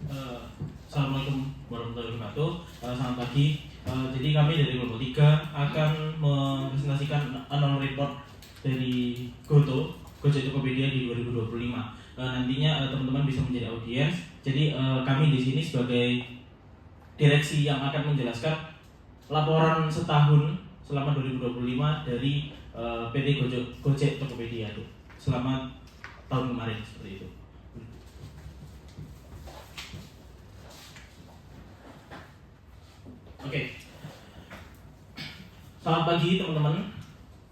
Eh, Assalamualaikum warahmatullahi wabarakatuh. Selamat pagi. Jadi kami dari kelompok 3 akan mempresentasikan annual report dari Gojek Tokopedia di 2025. Nantinya teman-teman bisa menjadi audiens. Jadi kami di sini sebagai direksi yang akan menjelaskan laporan setahun selama 2025 dari PT Gojek Tokopedia itu selama tahun kemarin, seperti itu. Oke. Selamat pagi teman-teman,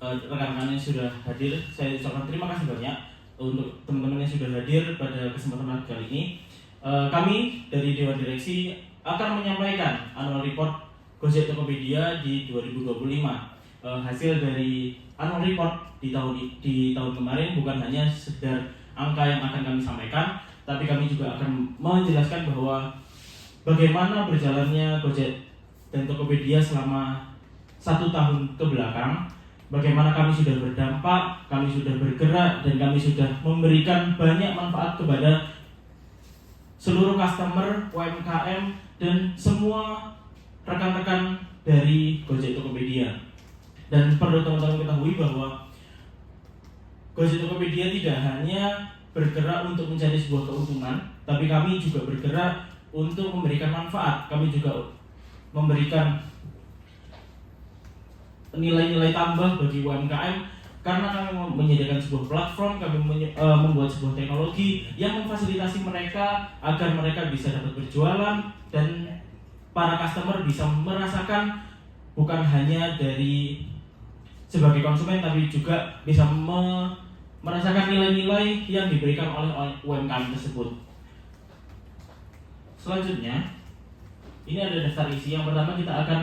rekan-rekan yang sudah hadir. Saya ucapkan terima kasih banyak untuk teman-teman yang sudah hadir pada kesempatan kali ini. Kami dari Dewan Direksi akan menyampaikan annual report Gojek Tokopedia di 2025. Hasil dari annual report di tahun kemarin bukan hanya sekedar angka yang akan kami sampaikan, tapi kami juga akan menjelaskan bahwa bagaimana berjalannya Gojek dan Tokopedia selama 1 tahun ke belakang, bagaimana kami sudah berdampak, kami sudah bergerak, dan kami sudah memberikan banyak manfaat kepada seluruh customer, UMKM, dan semua rekan-rekan dari Gojek Tokopedia. Dan perlu teman-teman ketahui bahwa Gojek Tokopedia tidak hanya bergerak untuk mencari sebuah keuntungan, tapi kami juga bergerak untuk memberikan manfaat. Kami juga memberikan nilai-nilai tambah bagi UMKM karena kami menyediakan sebuah platform, kami membuat sebuah teknologi yang memfasilitasi mereka agar mereka bisa dapat berjualan dan para customer bisa merasakan bukan hanya dari sebagai konsumen tapi juga bisa merasakan nilai-nilai yang diberikan oleh UMKM tersebut. Selanjutnya, ini ada daftar isi. Yang pertama kita akan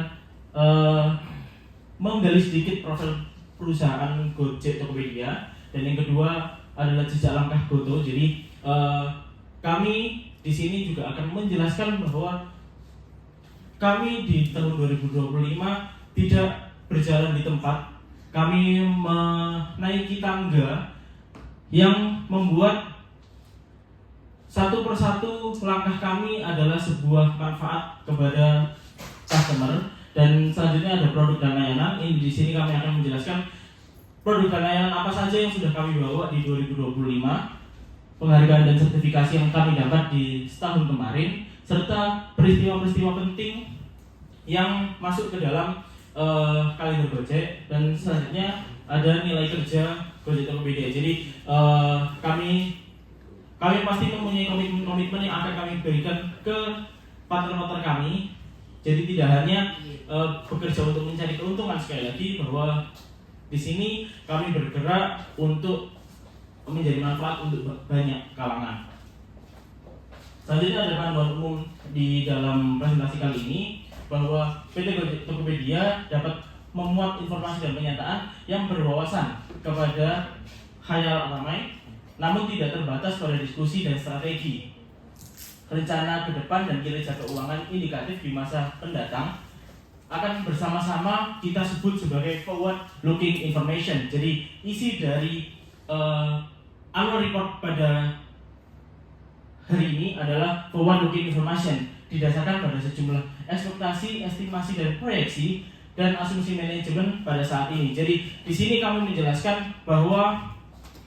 menggali sedikit profil perusahaan Gojek Tokopedia, dan yang kedua adalah jejak langkah Goto. Jadi kami di sini juga akan menjelaskan bahwa kami di tahun 2025 tidak berjalan di tempat. Kami menaiki tangga yang membuat satu persatu langkah kami adalah sebuah manfaat kepada customer. Dan selanjutnya ada produk dan layanan. Ini di sini kami akan menjelaskan produk dan layanan apa saja yang sudah kami bawa di 2025, penghargaan dan sertifikasi yang kami dapat di setahun kemarin, serta peristiwa-peristiwa penting yang masuk ke dalam kalender Gojek. Dan selanjutnya ada nilai kerja Gojek Tokopedia. Jadi kami pasti mempunyai komitmen yang akan kami berikan ke partner-partner kami. Jadi tidak hanya bekerja untuk mencari keuntungan, sekali lagi bahwa di sini kami bergerak untuk menjadi manfaat untuk banyak kalangan. Selanjutnya ada panduan umum di dalam presentasi kali ini bahwa PT Gojek Tokopedia dapat memuat informasi dan pernyataan yang berwawasan kepada khayal ramai, namun tidak terbatas pada diskusi dan strategi, rencana ke depan dan kinerja keuangan indikatif di masa mendatang akan bersama-sama kita sebut sebagai forward looking information. Jadi isi dari annual report pada hari ini adalah forward looking information, didasarkan pada sejumlah ekspektasi, estimasi dan proyeksi dan asumsi manajemen pada saat ini. Jadi di sini kami menjelaskan bahwa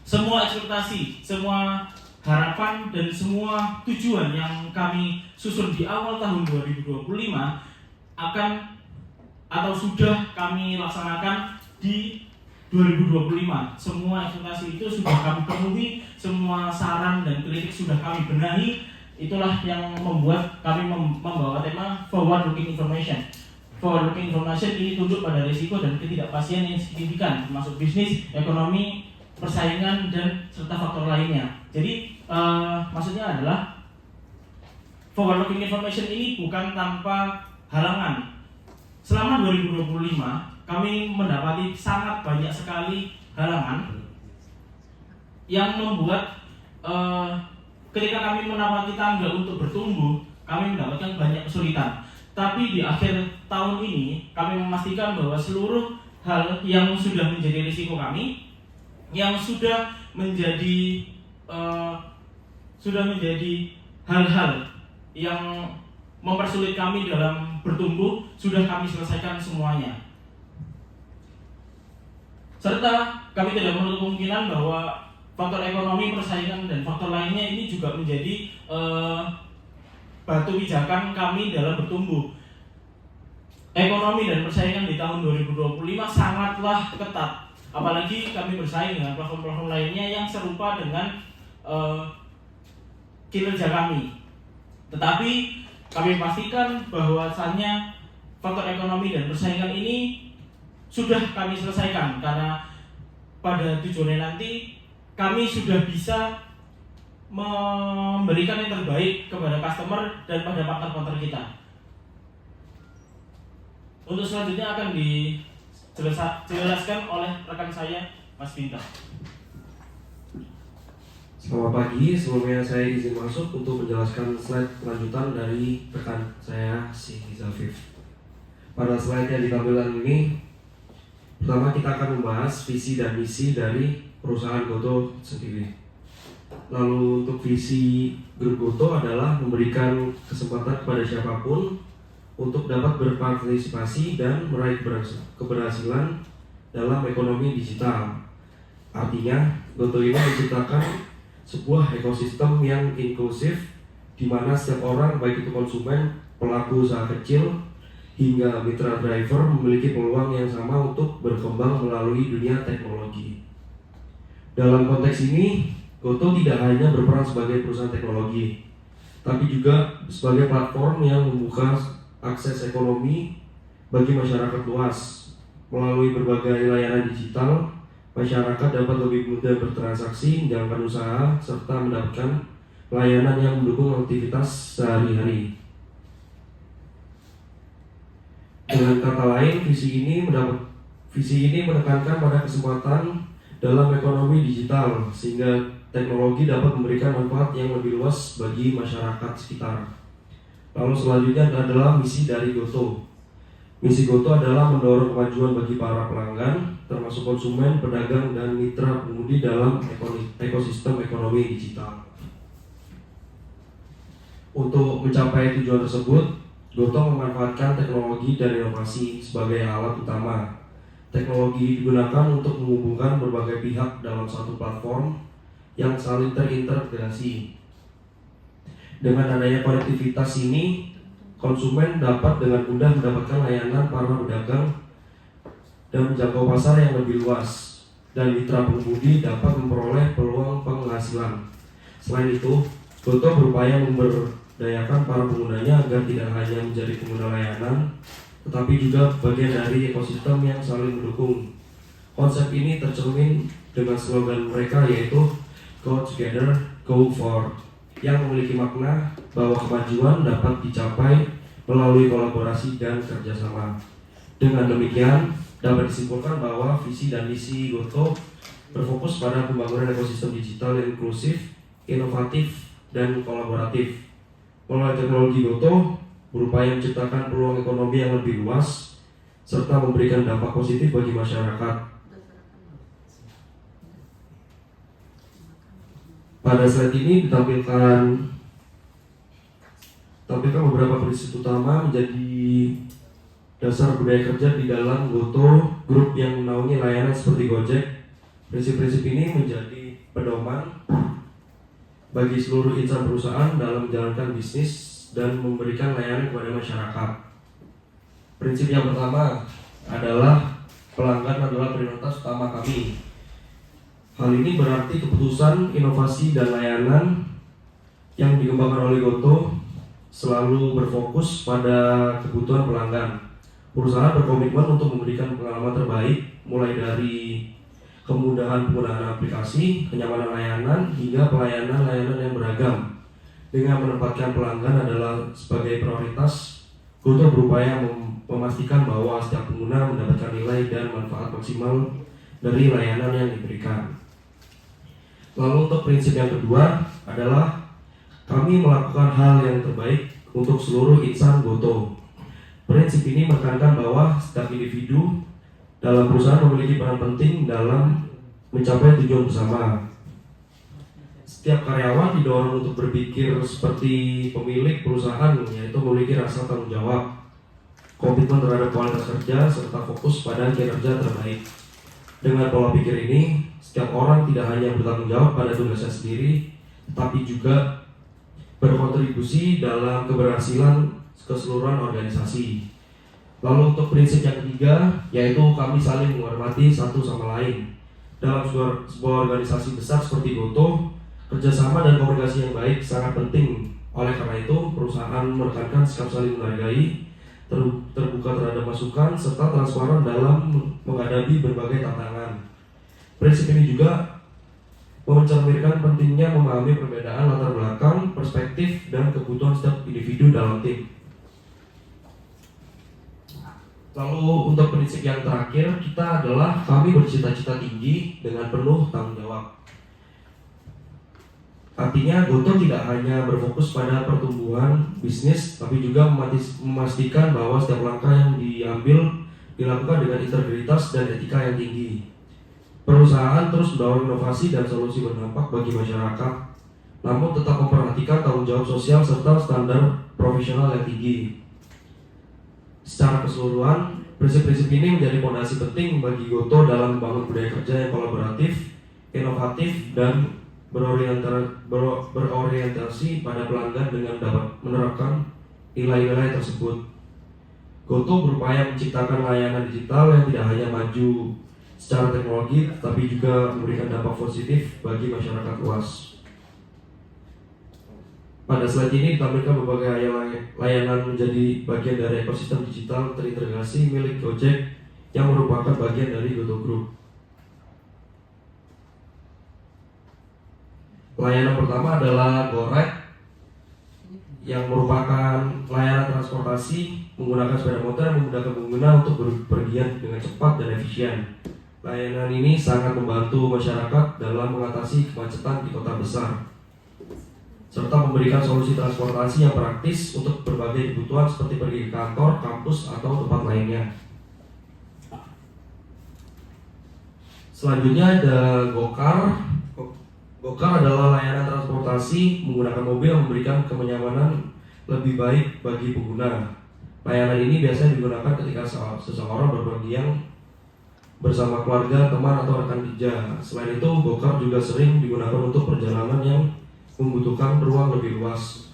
semua ekspektasi, semua harapan dan semua tujuan yang kami susun di awal tahun 2025 akan atau sudah kami laksanakan di 2025. Semua ekspektasi itu sudah kami penuhi, semua saran dan kritik sudah kami benahi. Itulah yang membuat kami membawa tema forward looking information. Forward looking information ini tunduk pada risiko dan ketidakpastian yang signifikan, termasuk bisnis, ekonomi, persaingan dan serta faktor lainnya. Jadi maksudnya adalah forward looking information ini bukan tanpa halangan. Selama 2025 kami mendapati sangat banyak sekali halangan yang membuat ketika kami menapaki tangga untuk bertumbuh, kami mendapatkan banyak kesulitan. Tapi di akhir tahun ini kami memastikan bahwa seluruh hal yang sudah menjadi risiko kami, yang sudah menjadi hal-hal yang mempersulit kami dalam bertumbuh sudah kami selesaikan semuanya. Serta kami tidak menutup kemungkinan bahwa faktor ekonomi, persaingan, dan faktor lainnya ini juga menjadi batu pijakan kami dalam bertumbuh. Ekonomi dan persaingan di tahun 2025 sangatlah ketat. Apalagi kami bersaing dengan platform-platform lainnya yang serupa dengan kinerja kami. Tetapi kami pastikan bahwasannya faktor ekonomi dan persaingan ini sudah kami selesaikan, karena pada tujuannya nanti kami sudah bisa memberikan yang terbaik kepada customer dan pada partner-partner kita. Untuk selanjutnya akan dijelaskan oleh rekan saya, Mas Bintang. Selamat pagi, sebelumnya saya izin masuk untuk menjelaskan slide lanjutan dari rekan saya, si Zafif. Pada slide yang ditampilkan ini, pertama kita akan membahas visi dan misi dari perusahaan Gotoh sendiri. Lalu untuk visi grup Gotoh adalah memberikan kesempatan kepada siapapun untuk dapat berpartisipasi dan meraih keberhasilan dalam ekonomi digital. Artinya, Gotoh ini menciptakan sebuah ekosistem yang inklusif di mana setiap orang, baik itu konsumen, pelaku usaha kecil, hingga mitra driver memiliki peluang yang sama untuk berkembang melalui dunia teknologi. Dalam konteks ini, Gotoh tidak hanya berperan sebagai perusahaan teknologi, tapi juga sebagai platform yang membuka akses ekonomi bagi masyarakat luas. Melalui berbagai layanan digital, masyarakat dapat lebih mudah bertransaksi, menjalankan usaha, serta mendapatkan layanan yang mendukung aktivitas sehari-hari. Dengan kata lain, visi ini menekankan pada kesempatan dalam ekonomi digital, sehingga teknologi dapat memberikan manfaat yang lebih luas bagi masyarakat sekitar. Lalu selanjutnya adalah misi dari Gotoh. Misi Gotoh adalah mendorong kemajuan bagi para pelanggan, termasuk konsumen, pedagang, dan mitra pengemudi dalam ekosistem ekonomi digital. Untuk mencapai tujuan tersebut, Gotoh memanfaatkan teknologi dan inovasi sebagai alat utama. Teknologi digunakan untuk menghubungkan berbagai pihak dalam satu platform yang saling terintegrasi. Dengan adanya konektivitas ini, konsumen dapat dengan mudah mendapatkan layanan para pedagang dan menjangkau pasar yang lebih luas, dan mitra pengemudi dapat memperoleh peluang penghasilan. Selain itu, Gotoh berupaya memberdayakan para penggunanya agar tidak hanya menjadi pengguna layanan, tetapi juga bagian dari ekosistem yang saling mendukung. Konsep ini tercermin dengan slogan mereka, yaitu Go Together, Go Forward, yang memiliki makna bahwa kemajuan dapat dicapai melalui kolaborasi dan kerjasama. Dengan demikian, dapat disimpulkan bahwa visi dan misi Gotoh berfokus pada pembangunan ekosistem digital yang inklusif, inovatif, dan kolaboratif. Melalui teknologi, Gotoh berupaya menciptakan peluang ekonomi yang lebih luas, serta memberikan dampak positif bagi masyarakat. Pada slide ini ditampilkan beberapa prinsip utama menjadi dasar budaya kerja di dalam Gotoh Group yang menaungi layanan seperti Gojek. Prinsip-prinsip ini menjadi pedoman bagi seluruh insan perusahaan dalam menjalankan bisnis dan memberikan layanan kepada masyarakat. Prinsip yang pertama adalah pelanggan adalah prioritas utama kami. Hal ini berarti keputusan, inovasi, dan layanan yang dikembangkan oleh Gotoh selalu berfokus pada kebutuhan pelanggan. Perusahaan berkomitmen untuk memberikan pengalaman terbaik, mulai dari kemudahan penggunaan aplikasi, kenyamanan layanan, hingga pelayanan-layanan yang beragam. Dengan menempatkan pelanggan adalah sebagai prioritas, Gotoh berupaya memastikan bahwa setiap pengguna mendapatkan nilai dan manfaat maksimal dari layanan yang diberikan. Lalu untuk prinsip yang kedua adalah kami melakukan hal yang terbaik untuk seluruh insan Gotoh. Prinsip ini menekankan bahwa setiap individu dalam perusahaan memiliki peran penting dalam mencapai tujuan bersama. Setiap karyawan didorong untuk berpikir seperti pemilik perusahaan, yaitu memiliki rasa tanggung jawab, komitmen terhadap kualitas kerja, serta fokus pada kinerja terbaik. Dengan pola pikir ini, setiap orang tidak hanya bertanggung jawab pada tugasnya sendiri, tetapi juga berkontribusi dalam keberhasilan keseluruhan organisasi. Lalu untuk prinsip yang ketiga, yaitu kami saling menghormati satu sama lain. Dalam sebuah organisasi besar seperti Gotoh, kerjasama dan komunikasi yang baik sangat penting. Oleh karena itu, perusahaan menekankan sikap saling menghargai, terbuka terhadap masukan, serta transparan dalam menghadapi berbagai tantangan. Prinsip ini juga mencerminkan pentingnya memahami perbedaan latar belakang, perspektif, dan kebutuhan setiap individu dalam tim. Lalu untuk prinsip yang terakhir kita adalah kami bercita-cita tinggi dengan penuh tanggung jawab. Artinya Gotoh tidak hanya berfokus pada pertumbuhan bisnis, tapi juga memastikan bahwa setiap langkah yang diambil dilakukan dengan integritas dan etika yang tinggi. Perusahaan terus mendorong inovasi dan solusi berdampak bagi masyarakat, namun tetap memperhatikan tanggung jawab sosial serta standar profesional yang tinggi. Secara keseluruhan, prinsip-prinsip ini menjadi fondasi penting bagi Gotoh dalam membangun budaya kerja yang kolaboratif, inovatif, dan berorientasi pada pelanggan dengan dapat menerapkan nilai-nilai tersebut. Gotoh berupaya menciptakan layanan digital yang tidak hanya maju secara teknologi, tapi juga memberikan dampak positif bagi masyarakat luas. Pada slide ini ditampilkan berbagai layanan menjadi bagian dari ekosistem digital terintegrasi milik Gojek yang merupakan bagian dari Gotoh Group. Layanan pertama adalah GoRide yang merupakan layanan transportasi menggunakan sepeda motor yang memudahkan pengguna untuk berpergian dengan cepat dan efisien. Layanan ini sangat membantu masyarakat dalam mengatasi kemacetan di kota besar, serta memberikan solusi transportasi yang praktis untuk berbagai kebutuhan seperti pergi ke kantor, kampus, atau tempat lainnya. Selanjutnya ada GoCar. GoCar adalah layanan transportasi menggunakan mobil yang memberikan kenyamanan lebih baik bagi pengguna. Layanan ini biasanya digunakan ketika seseorang berpergian bersama keluarga, teman, atau rekan kerja. Selain itu, GoCar juga sering digunakan untuk perjalanan yang membutuhkan ruang lebih luas.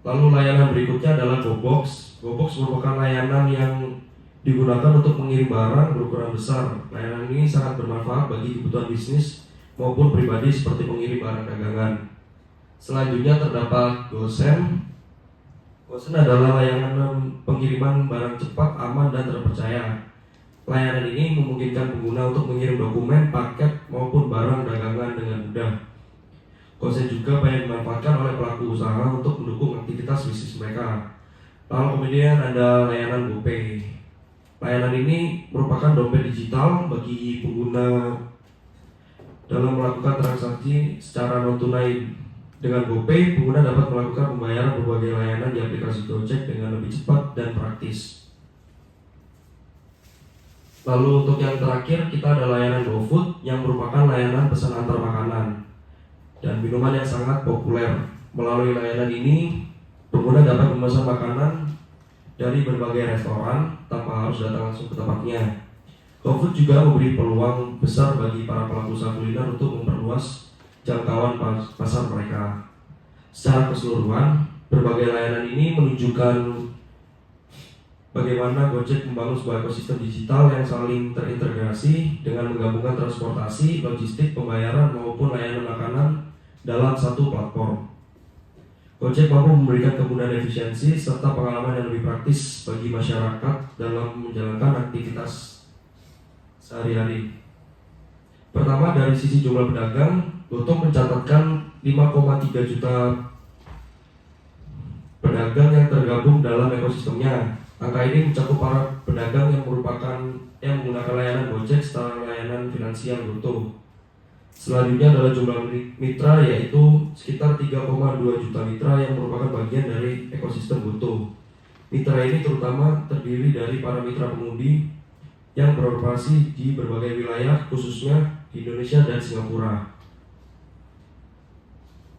Lalu layanan berikutnya adalah GoBox. GoBox merupakan layanan yang digunakan untuk mengirim barang berukuran besar. Layanan ini sangat bermanfaat bagi kebutuhan bisnis maupun pribadi seperti mengirim barang dagangan. Selanjutnya terdapat GoSend. GoSend adalah layanan pengiriman barang cepat, aman, dan terpercaya. Layanan ini memungkinkan pengguna untuk mengirim dokumen, paket, maupun barang dagangan dengan mudah. GoSend juga banyak dimanfaatkan oleh pelaku usaha untuk mendukung aktivitas bisnis mereka. Lalu kemudian ada layanan GoPay. Layanan ini merupakan dompet digital bagi pengguna dalam melakukan transaksi secara non-tunai. Dengan GoPay, pengguna dapat melakukan pembayaran berbagai layanan di aplikasi Gojek dengan lebih cepat dan praktis. Lalu untuk yang terakhir, kita ada layanan GoFood yang merupakan layanan pesan antar makanan dan minuman yang sangat populer. Melalui layanan ini, pengguna dapat memesan makanan dari berbagai restoran tanpa harus datang langsung ke tempatnya. GoFood juga memberi peluang besar bagi para pelaku usaha kuliner untuk memperluas jangkauan pasar mereka. Secara keseluruhan, berbagai layanan ini menunjukkan bagaimana Gojek membangun sebuah ekosistem digital yang saling terintegrasi dengan menggabungkan transportasi, logistik, pembayaran, maupun layanan makanan dalam satu platform. Gojek mampu memberikan kemudahan efisiensi serta pengalaman yang lebih praktis bagi masyarakat dalam menjalankan aktivitas sehari-hari. Pertama, dari sisi jumlah pedagang, Gotoh mencatatkan 5,3 juta pedagang yang tergabung dalam ekosistemnya. Angka ini mencakup para pedagang yang menggunakan layanan Gojek secara layanan finansial Gotoh. Selanjutnya adalah jumlah mitra, yaitu sekitar 3,2 juta mitra yang merupakan bagian dari ekosistem Gotoh. Mitra ini terutama terdiri dari para mitra pengemudi yang beroperasi di berbagai wilayah, khususnya di Indonesia dan Singapura.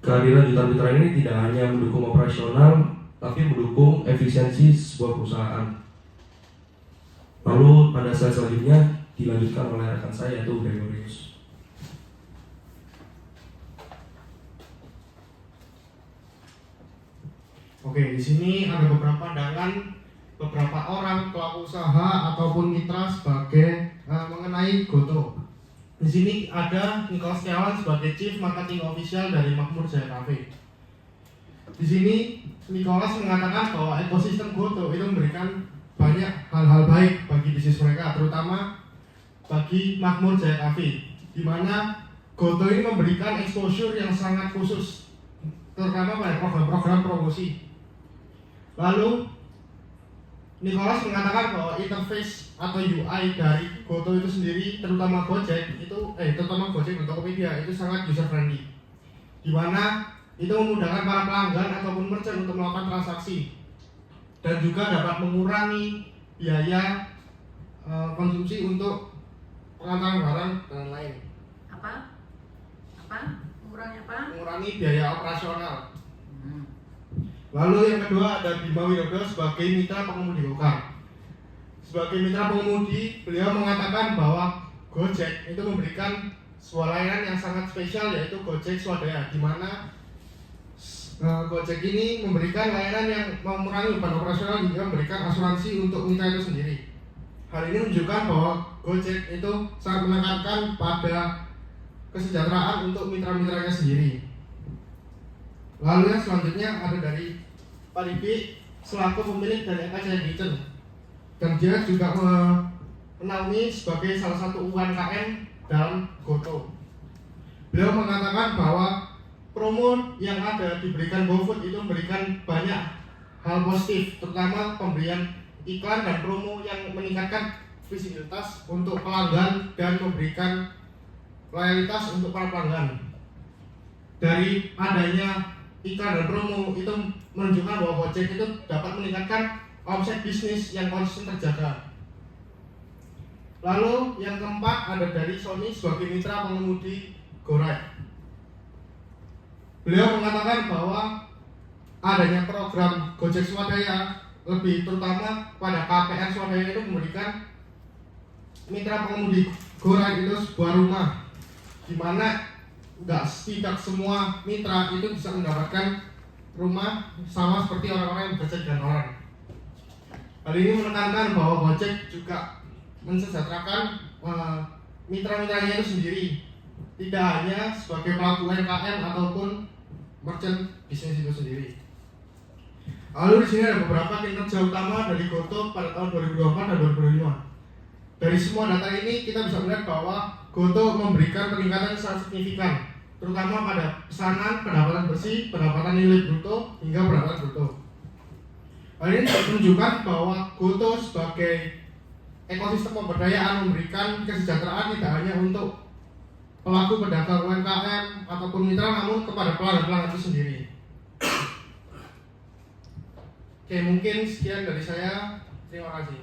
kehadiran jutaan mitra ini tidak hanya mendukung operasional, tapi mendukung efisiensi sebuah perusahaan. Lalu pada slide selanjutnya dilanjutkan oleh rekan saya yaitu Gregorius. Oke, di sini ada beberapa pandangan beberapa orang pelaku usaha ataupun mitra sebagai mengenai Goto. Di sini ada Nicholas Setiawan sebagai Chief Marketing Official dari Makmur Jaya Cafe. Di sini Nicholas mengatakan bahwa ekosistem Goto itu memberikan banyak hal-hal baik bagi bisnis mereka, terutama bagi Makmur Jaya Cafe, di mana Goto ini memberikan exposure yang sangat khusus, terutama pada program-program promosi. Lalu Nicholas mengatakan bahwa interface atau UI dari Goto itu sendiri, terutama Gojek dan Tokopedia itu sangat user friendly, di mana itu memudahkan para pelanggan ataupun merchant untuk melakukan transaksi dan juga dapat mengurangi biaya konsumsi untuk pengantaran barang dan lain. Apa? Mengurangi apa? Mengurangi biaya operasional. Lalu yang kedua ada Bima Widodo sebagai mitra pengemudi Gokar. Sebagai mitra pengemudi, beliau mengatakan bahwa Gojek itu memberikan sebuah layanan yang sangat spesial, yaitu Gojek Swadaya, di mana Gojek ini memberikan layanan yang mengurangi beban operasional hingga memberikan asuransi untuk mitra itu sendiri. Hal ini menunjukkan bahwa Gojek itu sangat menekankan pada kesejahteraan untuk mitra-mitranya sendiri. Lalu yang selanjutnya ada dari Pak Diki selaku pemilik dari Jaya Kitchen, dan dia juga menaungi sebagai salah satu UMKM dalam Goto. Beliau mengatakan bahwa promo yang ada diberikan GoFood itu memberikan banyak hal positif, terutama pemberian iklan dan promo yang meningkatkan visibilitas untuk pelanggan dan memberikan loyalitas untuk para pelanggan. Dari adanya iklan dan promo itu menunjukkan bahwa Gojek itu dapat meningkatkan omset bisnis yang konsisten terjaga. Lalu yang keempat ada dari Sony sebagai mitra pengemudi GoRide. Beliau mengatakan bahwa adanya program Gojek Swadaya, lebih terutama pada KPR Swadaya, itu memberikan mitra pengemudi GoRide itu sebuah rumah, di mana tidak semua mitra itu bisa mendapatkan rumah sama seperti orang-orang yang bekerja di kantoran. Hal ini menekankan bahwa Gojek juga mensejahterakan mitra-mitranya itu sendiri, tidak hanya sebagai pelaku UMKM ataupun merchant bisnis itu sendiri. Lalu di sini ada beberapa kinerja utama dari Goto pada tahun 2024 dan 2025. Dari semua data ini kita bisa melihat bahwa Goto memberikan peningkatan yang sangat signifikan, terutama pada pesanan, pendapatan bersih, pendapatan nilai bruto, hingga pendapatan bruto. Hal ini menunjukkan bahwa Goto sebagai ekosistem pemberdayaan memberikan kesejahteraan tidak hanya untuk pelaku pedagang UMKM ataupun mitra, namun kepada pelanggan-pelanggan itu sendiri. Oke, mungkin sekian dari saya. Terima kasih.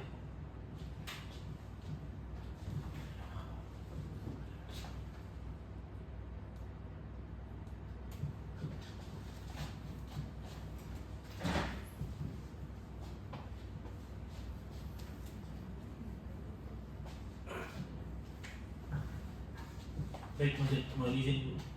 Baik, mohon izin dulu.